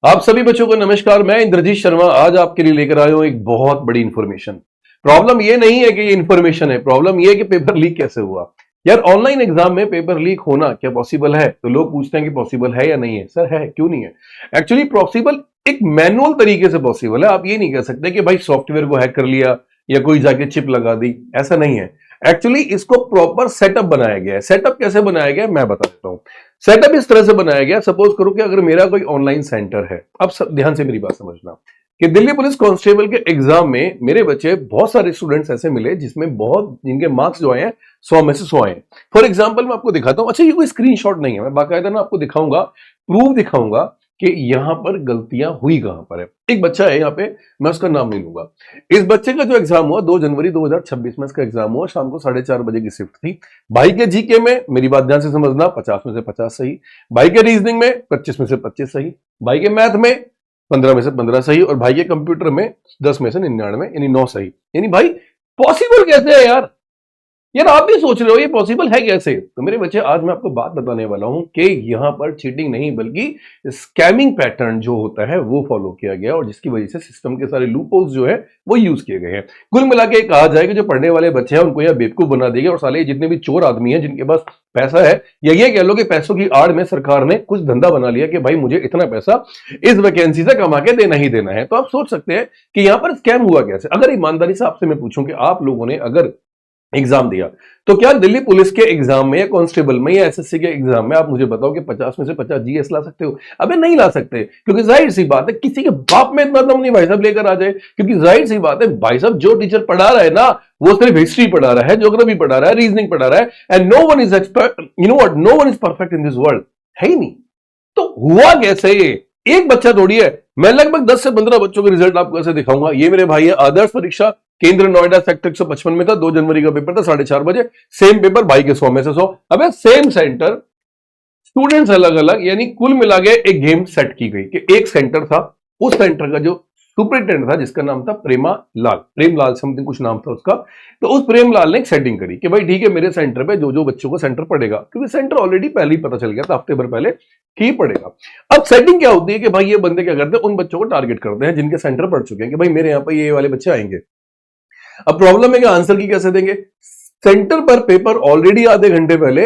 आप सभी बच्चों को नमस्कार। मैं इंद्रजीत शर्मा आज आपके लिए लेकर आया हूं एक बहुत बड़ी इंफॉर्मेशन। प्रॉब्लम ये नहीं है कि ये इंफॉर्मेशन है, प्रॉब्लम ये है कि पेपर लीक कैसे हुआ। यार ऑनलाइन एग्जाम में पेपर लीक होना क्या पॉसिबल है? तो लोग पूछते हैं कि पॉसिबल है या नहीं है। सर है, क्यों नहीं है? एक्चुअली पॉसिबल एक मैनुअल तरीके से पॉसिबल है। आप ये नहीं कह सकते कि भाई सॉफ्टवेयर को हैक कर लिया या कोई जाके चिप लगा दी, ऐसा नहीं है। एक्चुअली इसको प्रॉपर सेटअप बनाया गया है। सेटअप कैसे बनाया गया है मैं बता देता हूं। सेटअप इस तरह से बनाया गया, सपोज करो कि अगर मेरा कोई ऑनलाइन सेंटर है। अब सब ध्यान से मेरी बात समझना कि दिल्ली पुलिस कांस्टेबल के एग्जाम में मेरे बच्चे बहुत सारे स्टूडेंट्स ऐसे मिले जिसमें बहुत जिनके मार्क्स जो आए हैं 100 में से 100 आए। फॉर एग्जांपल मैं आपको दिखाता हूं। अच्छा ये कोई स्क्रीनशॉट नहीं है, मैं बाकायदा ना आपको दिखाऊंगा, प्रूफ दिखाऊंगा कि यहां पर गलतियां हुई कहां पर है। एक बच्चा है यहाँ पे, मैं उसका नाम नहीं लूंगा। इस बच्चे का जो एग्जाम हुआ 2 जनवरी 2026 में इसका एग्जाम हुआ। शाम को 4:30 बजे की शिफ्ट थी। भाई के जीके में, मेरी बात ध्यान से समझना, 50 में से 50 सही। भाई के रीजनिंग में 25 में से 25 सही। भाई के मैथ में 15 में से 15 सही। और भाई के कंप्यूटर में 10 में से 99, यानी 9 सही। यानी भाई पॉसिबल कैसे है यार? यार आप भी सोच रहे हो ये पॉसिबल है कैसे? तो मेरे बच्चे आज मैं आपको बात बताने वाला हूं कि यहां पर चीटिंग नहीं बल्कि स्कैमिंग पैटर्न जो होता है वो फॉलो किया गया और जिसकी वजह से सिस्टम के सारे लूपहोल्स जो है वो यूज किए गए हैं। कुल मिला के कहा जाए कि जो पढ़ने वाले बच्चे हैं उनको यह बेवकूफ बना देगा और साले जितने भी चोर आदमी हैं जिनके पास पैसा है, या ये कह लो कि पैसों की आड़ में सरकार ने कुछ धंधा बना लिया कि भाई मुझे इतना पैसा इस वैकेंसी से कमा के देना ही देना है। तो आप सोच सकते हैं कि यहां पर स्कैम हुआ कैसे। अगर ईमानदारी से आपसे मैं पूछूं कि आप लोगों ने अगर एग्जाम दिया तो क्या दिल्ली पुलिस के एग्जाम में या कांस्टेबल में या एसएससी के एग्जाम में आप मुझे बताओ कि 50 में से 50 जीएस ला सकते हो? अबे नहीं ला सकते, क्योंकि जाहिर सी बात है किसी के बाप में इतना दम नहीं भाई साहब लेकर आ जाए। क्योंकि जाहिर सी बात है भाई साहब जो टीचर पढ़ा रहा है ना वो सिर्फ हिस्ट्री पढ़ा रहा है, ज्योग्राफी पढ़ा रहा है, रीजनिंग पढ़ा रहा है। And no one is expert, you know what, no one is perfect in this world. है ही नहीं। तो हुआ कैसे? ये एक बच्चा थोड़ी है, मैं लगभग 10 से 15 बच्चों के रिजल्ट आपको ऐसे दिखाऊंगा। ये मेरे भाई है, आदर्श परीक्षा केंद्र नोएडा सेक्टर 155 में था। 2 जनवरी का पेपर था, 4:30 बजे। सेम पेपर, भाई के 100 में से 100। अबे सेम सेंटर, स्टूडेंट्स अलग अलग, यानी कुल मिला के एक गेम सेट की गई कि एक सेंटर था। उस सेंटर का जो सुपरिटेंडेंट था जिसका नाम था प्रेमलाल समथिंग कुछ नाम था उसका। तो उस प्रेमलाल ने एक सेटिंग करी कि भाई ठीक है मेरे सेंटर पे जो जो बच्चों को सेंटर पड़ेगा, क्योंकि सेंटर ऑलरेडी पहले ही पता चल गया था, हफ्ते भर पहले ही पड़ेगा। अब सेटिंग क्या होती है कि भाई ये बंदे क्या करते हैं, उन बच्चों को टारगेट करते हैं जिनके सेंटर पड़ चुके हैं कि भाई मेरे यहाँ पर ये वाले बच्चे आएंगे। अब प्रॉब्लम है कि आंसर की कैसे देंगे? सेंटर पर पेपर ऑलरेडी आधे घंटे पहले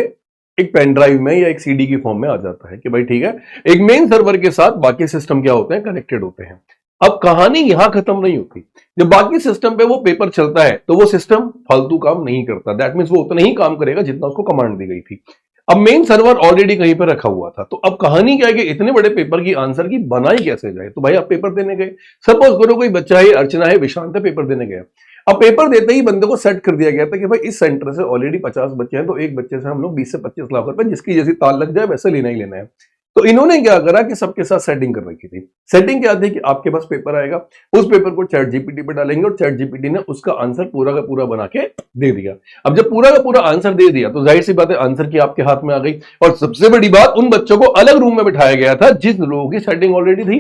एक पेन ड्राइव में या एक सीडी की फॉर्म में आ जाता है कि भाई ठीक है एक मेन सर्वर के साथ बाकी सिस्टम क्या होते हैं, कनेक्टेड होते हैं। अब कहानी यहां खत्म नहीं होती। जब बाकी सिस्टम पे वो पेपर चलता है तो वो सिस्टम फालतू काम नहीं करता। दैट मींस वो उतना ही काम करेगा जितना उसको कमांड दी गई थी। अब मेन सर्वर ऑलरेडी कहीं पर रखा हुआ था। तो अब कहानी क्या है कि इतने बड़े पेपर की आंसर की बनाई कैसे जाए। तो भाई आप पेपर देने गए, सपोज करो कोई बच्चा है, अर्चना है, विशांत है, पेपर देने गया। अब पेपर देते ही बंदे को सेट कर दिया गया था कि भाई इस सेंटर से ऑलरेडी 50 बच्चे हैं तो एक बच्चे से हम लोग 20 से 25 लाख रुपए जिसकी जैसी ताल लग जाए वैसे लेना ही लेना है। तो इन्होंने क्या करा कि सबके साथ सेटिंग कर रखी थी। सेटिंग क्या थी कि आपके पास पेपर आएगा, उस पेपर को चैट जीपीटी पे डालेंगे और चैट जीपीटी ने उसका आंसर पूरा का पूरा बना के दे दिया। अब जब पूरा का पूरा आंसर दे दिया तो जाहिर सी बात है आंसर की आपके हाथ में आ गई। और सबसे बड़ी बात, उन बच्चों को अलग रूम में बिठाया गया था जिस लोगों की सेटिंग ऑलरेडी थी।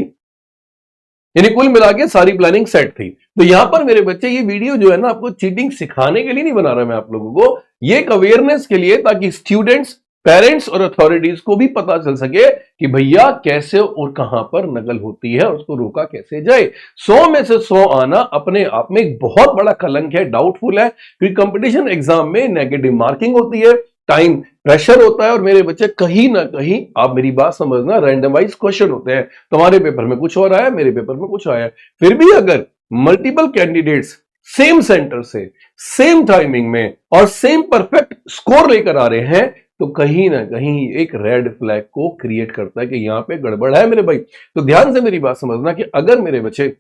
यानी कुल मिला के सारी प्लानिंग सेट थी। तो यहां पर मेरे बच्चे ये वीडियो जो है ना आपको चीटिंग सिखाने के लिए नहीं बना रहा मैं आप लोगों को, ये एक अवेयरनेस के लिए, ताकि स्टूडेंट्स, पेरेंट्स और अथॉरिटीज को भी पता चल सके कि भैया कैसे और कहां पर नकल होती है और उसको रोका कैसे जाए। 100 में से 100 आना अपने आप में एक बहुत बड़ा कलंक है, डाउटफुल है, क्योंकि कंपटीशन एग्जाम में नेगेटिव मार्किंग होती है, टाइम प्रेशर होता है और मेरे बच्चे कहीं ना कहीं, आप मेरी बात समझना, रैंडमाइज क्वेश्चन होते हैं। तुम्हारे पेपर में कुछ और आया, मेरे पेपर में कुछ आया। फिर भी अगर मल्टीपल कैंडिडेट्स सेम सेंटर से सेम टाइमिंग में और सेम परफेक्ट स्कोर लेकर आ रहे हैं तो कहीं ना कहीं एक रेड फ्लैग को क्रिएट करता है कि यहां पे गड़बड़ है मेरे भाई। तो ध्यान से मेरी बात समझना कि अगर मेरे बच्चे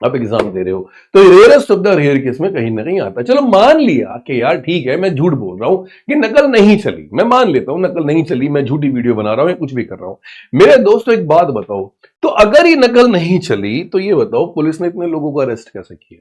आप एग्जाम दे रहे हो तो rarest of the rare case में कहीं ना कहीं आता है। चलो मान लिया कि यार ठीक है मैं झूठ बोल रहा हूं कि नकल नहीं चली, मैं मान लेता हूं नकल नहीं चली, मैं झूठी वीडियो बना रहा हूं या कुछ भी कर रहा हूं। मेरे दोस्तों एक बात बताओ, तो अगर ये नकल नहीं चली तो ये बताओ पुलिस ने इतने लोगों को अरेस्ट कैसे किया?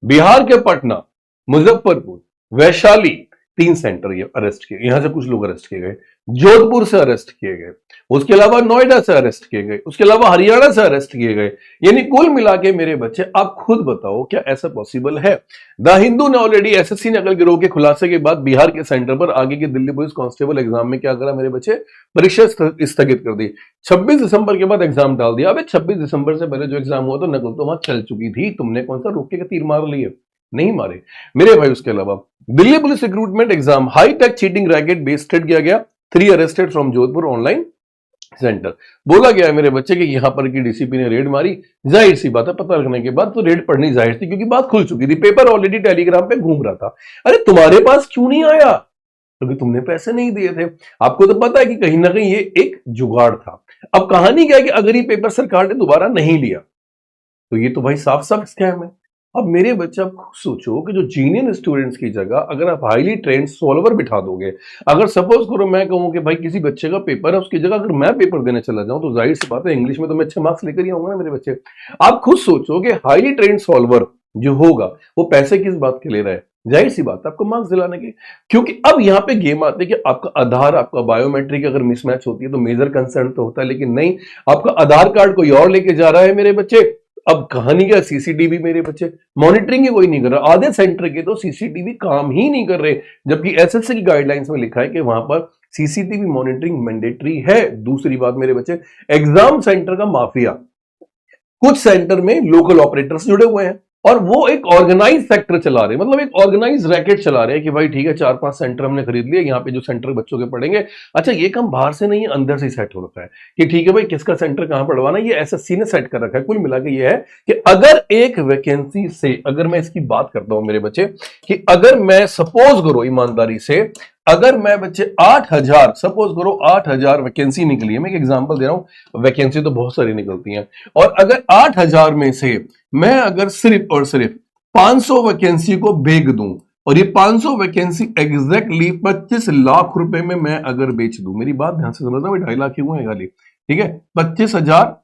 बिहार के पटना, मुजफ्फरपुर, वैशाली, 3 सेंटर ये अरेस्ट किए, यहां से कुछ लोग अरेस्ट किए गए। जोधपुर से अरेस्ट किए गए, उसके अलावा नोएडा से अरेस्ट किए गए, उसके अलावा हरियाणा से अरेस्ट किए गए। यानी कुल मिला के मेरे बच्चे आप खुद बताओ क्या ऐसा पॉसिबल है? द हिंदू ने ऑलरेडी एसएससी नकल गिरोह के खुलासे के बाद बिहार के सेंटर पर आगे के दिल्ली पुलिस कांस्टेबल एग्जाम में क्या करा मेरे बच्चे? परीक्षा स्थगित कर दी। 26 दिसंबर के बाद एग्जाम डाल दिया। अबे 26 दिसंबर से पहले जो एग्जाम हुआ तो नकल तो वहां चल चुकी थी, तुमने कौन सा रोके के तीर मार लिए? नहीं मारे मेरे भाई। उसके अलावा Delhi police recruitment exam high tech cheating racket vested किया गया। 3 arrested from Jodhpur online centre. बोला गया है मेरे बच्चे कि यहां पर की डीसीपी ने रेड मारी। जाहिर सी बात है, पता लगने के बाद तो रेड पड़नी जाहिर थी, क्योंकि बात खुल चुकी थी, पेपर ऑलरेडी टेलीग्राम पे घूम रहा था। अरे तुम्हारे पास क्यों नहीं आया? क्योंकि तुमने पैसे नहीं दिए थे। आपको तो पता है कि कहीं ना कहीं ये एक जुगाड़ था। अब कहानी क्या है कि अगर ये पेपर सरकार ने दोबारा नहीं लिया तो ये तो भाई साफ साफ स्कैम है। अब मेरे बच्चे, आप खुद सोचो कि जो जीनियन स्टूडेंट्स की जगह अगर आप हाईली ट्रेंड सॉल्वर बिठा दोगे, अगर सपोज करो मैं कहूं कि भाई किसी बच्चे का पेपर है, उसकी जगह अगर मैं पेपर देने चला जाऊं तो जाहिर सी बात है इंग्लिश में तो मैं अच्छे मार्क्स लेकर ही आऊंगा ना मेरे बच्चे। आप खुद सोचो कि हाईली ट्रेंड सॉल्वर जो होगा वो पैसे किस बात के ले रहा है? जाहिर सी बात है आपको मार्क्स दिलाने के। क्योंकि अब यहां पे गेम आती है कि आपका आधार, आपका बायोमेट्रिक अगर मिसमैच होती है तो मेजर कंसर्न तो होता है, लेकिन नहीं, आपका आधार कार्ड कोई और लेके जा रहा है मेरे बच्चे। अब कहानी क्या, सीसीटीवी मेरे बच्चे मॉनिटरिंग ही कोई नहीं कर रहा। आधे सेंटर के तो सीसीटीवी काम ही नहीं कर रहे, जबकि एसएससी की गाइडलाइंस में लिखा है कि वहां पर सीसीटीवी मॉनिटरिंग मैंडेटरी है। दूसरी बात मेरे बच्चे, एग्जाम सेंटर का माफिया, कुछ सेंटर में लोकल ऑपरेटर्स जुड़े हुए हैं और वो एक ऑर्गेनाइज सेक्टर चला रहे हैं, मतलब एक ऑर्गेनाइज रैकेट चला रहे हैं कि भाई ठीक है 4-5 सेंटर हमने खरीद लिए, यहाँ पे जो सेंटर बच्चों के पढ़ेंगे। अच्छा, ये काम बाहर से नहीं है, अंदर से सेट हो रखा है कि ठीक है भाई किसका सेंटर कहां पढ़वाना, ये एसएससी ने सेट कर रखा है। कुल मिला के ये है कि अगर एक वैकेंसी से, अगर मैं इसकी बात करता हूं मेरे बच्चे, कि अगर मैं सपोज करो ईमानदारी से, अगर मैं बच्चे 8,000 सपोज करो 8,000 वैकेंसी निकली है, मैं एक एग्जांपल दे रहा हूं, वैकेंसी तो बहुत सारी निकलती हैं, और अगर 8,000 में से मैं अगर सिर्फ और सिर्फ 500 वैकेंसी को भेज दूं, और ये 500 वैकेंसी एग्जैक्टली 25 लाख रुपए में मैं अगर बेच दूं, मेरी बात ध्यान से समझना, 2.5 लाख ही हुए हैं खाली, ठीक है, 25,000।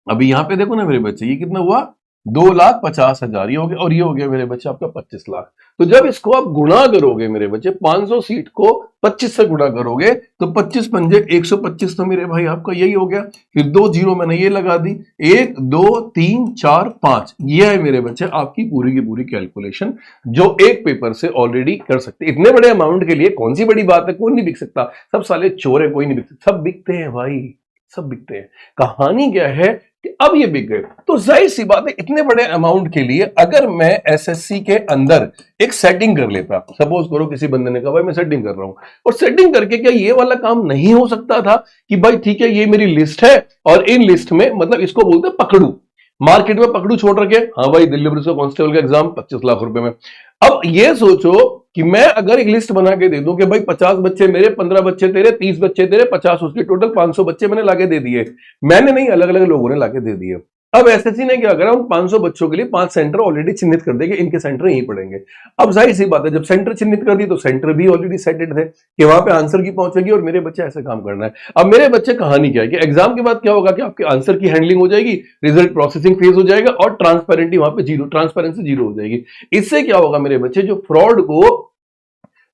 अभी यहां पे देखो ना मेरे बच्चे, ये कितना हुआ? 2,50,000 ये हो गया, और ये हो गया मेरे बच्चे आपका 25 लाख। तो जब इसको आप गुणा करोगे मेरे बच्चे, 500 सीट को 25 से गुणा करोगे तो 25 पंजे 125, तो मेरे भाई आपका यही हो गया। फिर 2 जीरो मैंने ये लगा दी, 1 2 3 4 5, ये है मेरे बच्चे आपकी पूरी की पूरी कैलकुलेशन, जो एक पेपर से ऑलरेडी कर सकते। इतने बड़े अमाउंट के लिए कौन सी बड़ी बात है? कौन नहीं बिक सकता? सब साले चोर है, कोई नहीं बिक सकता। सब बिकते हैं भाई, सब बिकते हैं। कहानी क्या है कि अब ये बिक गए, तो जाहिर सी बात है इतने बड़े अमाउंट के लिए अगर मैं एसएससी के अंदर एक सेटिंग कर लेता, सपोज करो किसी बंदे ने कहा भाई मैं सेटिंग कर रहा हूं, और सेटिंग करके क्या ये वाला काम नहीं हो सकता था कि भाई ठीक है ये मेरी लिस्ट है और इन लिस्ट में, मतलब इसको बोलते हैं पकड़ू, मार्केट में पकड़ू छोड़ रखे, हाँ भाई दिल्ली पुलिस का कांस्टेबल का एग्जाम 25 लाख रुपए में। अब ये सोचो कि मैं अगर एक लिस्ट बना के दे दूं कि भाई 50 बच्चे मेरे, 15 बच्चे तेरे, 30 बच्चे तेरे, 50 उसके, टोटल 500 बच्चे मैंने लाके दे दिए। मैंने नहीं, अलग अलग लोगों ने लाके दे दिए। अब एसएससी ने क्या करा, उन 500 बच्चों के लिए 5 सेंटर ऑलरेडी चिन्हित कर देंगे, इनके सेंटर यहीं पड़ेंगे। अब जाहिर सी बात है जब सेंटर चिन्हित कर दी तो सेंटर भी ऑलरेडी सेटेड थे कि वहां पे आंसर की पहुंचेगी और मेरे बच्चे ऐसे काम करना है। अब मेरे बच्चे कहानी क्या है कि एग्जाम के बाद क्या होगा कि आपके आंसर की हैंडलिंग हो जाएगी, रिजल्ट प्रोसेसिंग फेज हो जाएगा और ट्रांसपेरेंटी वहां पे जीरो, ट्रांसपेरेंसी जीरो हो जाएगी। इससे क्या होगा मेरे बच्चे, जो फ्रॉड को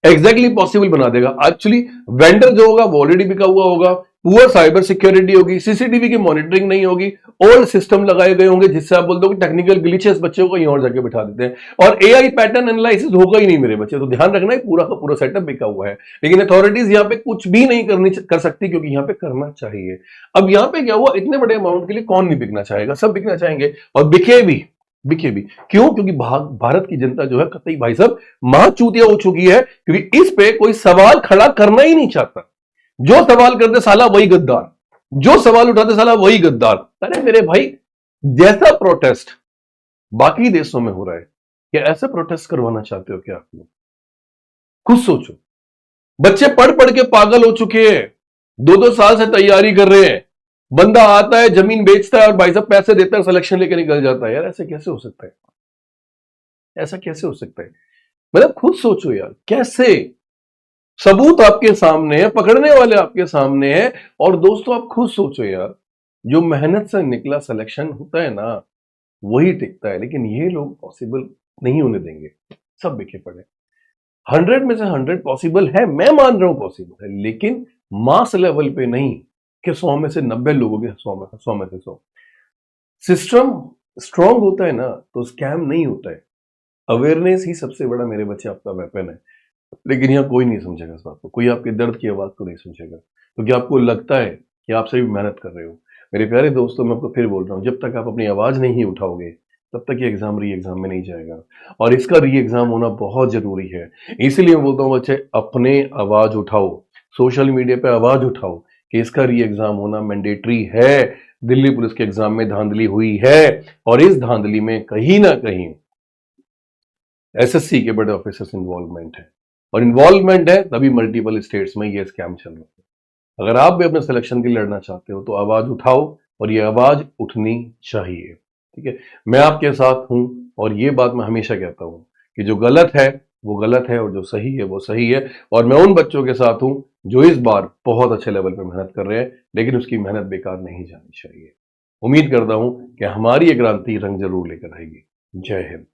एग्जैक्टली पॉसिबल बना देगा। एक्चुअली वेंडर जो होगा वो ऑलरेडी बिका हुआ होगा, पुअर साइबर सिक्योरिटी होगी, सीसीटीवी की मॉनिटरिंग नहीं होगी, ओल्ड सिस्टम लगाए गए होंगे जिससे आप बोल दो कि टेक्निकल ग्लिचेस बच्चों को कहीं और जाके बिठा देते हैं, और एआई पैटर्न एनालिसिस होगा ही नहीं मेरे बच्चे। तो ध्यान रखना है पूरा का पूरा सेटअप बिका हुआ है, लेकिन अथॉरिटीज यहाँ पे कुछ भी नहीं कर सकती क्योंकि यहाँ पे करना चाहिए। अब यहाँ पे क्या हुआ, इतने बड़े अमाउंट के लिए कौन नहीं बिकना चाहेगा? सब बिकना चाहेंगे और बिके भी, बिके भी। क्यों? क्योंकि भारत की जनता जो है कतई भाई साहब महाचूतिया हो चुकी है, क्योंकि इस पे कोई सवाल खड़ा करना ही नहीं चाहता। जो सवाल करते साला वही गद्दार, जो सवाल उठाते साला वही गद्दार। अरे मेरे भाई, जैसा प्रोटेस्ट बाकी देशों में हो रहा है, क्या ऐसा प्रोटेस्ट करवाना चाहते हो क्या आप लोग? खुद सोचो। बच्चे पढ़ पढ़ के पागल हो चुके हैं, 2-2 साल से तैयारी कर रहे हैं, बंदा आता है जमीन बेचता है और भाई साहब पैसे देता है, सिलेक्शन लेके निकल जाता है। यार ऐसे कैसे हो सकता है? ऐसा कैसे हो सकता है? मतलब खुद सोचो यार, कैसे? सबूत आपके सामने है, पकड़ने वाले आपके सामने हैं, और दोस्तों आप खुद सोचो यार, जो मेहनत से निकला सिलेक्शन होता है ना वही टिकता है, लेकिन ये लोग पॉसिबल नहीं होने देंगे। सब बिके पड़े। 100 में से 100 पॉसिबल है, मैं मान रहा हूं पॉसिबल है, लेकिन मास लेवल पे नहीं कि 100 में से 90 लोगों के 100 में से 100। सिस्टम स्ट्रांग होता है ना तो स्कैम नहीं होता है। अवेयरनेस ही सबसे बड़ा मेरे बच्चे आपका वेपन है। लेकिन यहाँ कोई नहीं समझेगा इस बात को, कोई आपके दर्द की आवाज को नहीं समझेगा, क्योंकि आपको लगता है कि आप सभी मेहनत कर रहे हो। मेरे प्यारे दोस्तों, मैं आपको फिर बोल रहा हूँ, जब तक आप अपनी आवाज नहीं उठाओगे तब तक ये एग्जाम री एग्जाम में नहीं जाएगा, और इसका री एग्जाम होना बहुत जरूरी है। इसलिए मैं बोलता हूँ बच्चे, अपने आवाज उठाओ, सोशल मीडिया पे आवाज उठाओ कि इसका री एग्जाम होना मैंडेटरी है। दिल्ली पुलिस के एग्जाम में धांधली हुई है, और इस धांधली में कहीं ना कहीं एसएससी के बड़े ऑफिसर्स इन्वॉल्वमेंट है, और इन्वॉल्वमेंट है तभी मल्टीपल स्टेट्स में ये स्कैम चल रहा है। अगर आप भी अपने सिलेक्शन के लिए लड़ना चाहते हो तो आवाज उठाओ, और ये आवाज उठनी चाहिए। ठीक है, मैं आपके साथ हूं, और ये बात मैं हमेशा कहता हूं कि जो गलत है वो गलत है, और जो सही है वो सही है। और मैं उन बच्चों के साथ हूं जो इस बार बहुत अच्छे लेवल पे मेहनत कर रहे हैं, लेकिन उसकी मेहनत बेकार नहीं जानी चाहिए। उम्मीद करता हूं कि हमारी ये क्रांति रंग जरूर लेकर आएगी। जय हिंद।